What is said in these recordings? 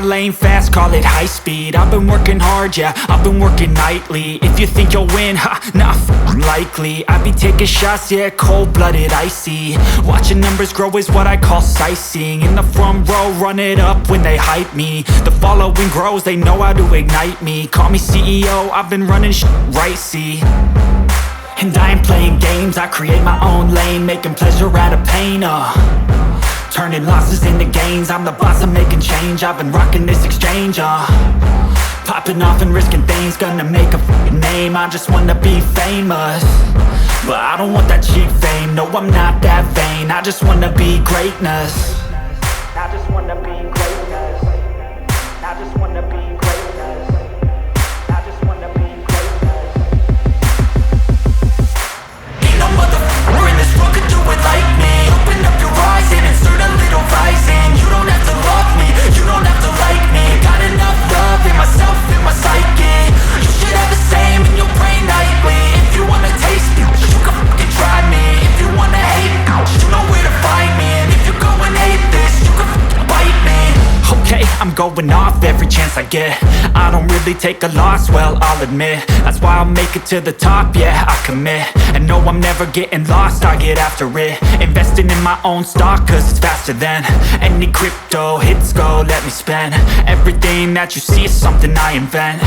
lane fast, call it high speed. I've been working hard, yeah, I've been working nightly. If you think you'll win, ha, not likely. I be taking shots, yeah, cold-blooded, icy. Watching numbers grow is what I call sightseeing. In the front row, run it up when they hype me. The following grows, they know how to ignite me. Call me CEO, I've been running right, see. And I ain't playing games, I create my own lane, making pleasure out of pain, turning losses into gains. I'm the boss, I'm making change. I've been rocking this exchange, popping off and risking things. Gonna make a f***ing name. I just wanna be famous, but I don't want that cheap fame. No, I'm not that vain. I just wanna be greatness. I just wanna be greatness. I just wanna be greatness. I just wanna be greatness. Ain't no motherfucker in this world could do it like me. Open up your eyes and insert a little rising. You don't have to love me, you don't have to like me. Got enough love in myself, in my psyche. You should have the same in your brain nightly. If you wanna taste me, you can fucking try me. If you wanna hate me, you know where to find me. And if you go and hate this, you can fucking bite me. Okay, I'm going off every chance I get. I don't really take a loss, well, I'll admit. That's why I'll make it to the top, yeah, I commit. And no, I'm never getting lost, I get after it. Investing in my own stock, cause it's faster than any crypto hits go, let me spend. Everything that you see is something I invent,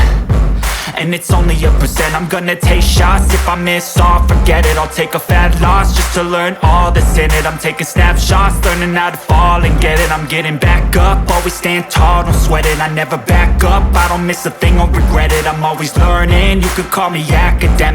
and it's only a percent. I'm gonna take shots, if I miss all, forget it. I'll take a fat loss just to learn all that's in it. I'm taking snapshots, learning how to fall and get it. I'm getting back up, always stand tall, don't sweat it. I never back up, I don't miss a thing or regret it. I'm always learning, you could call me academic.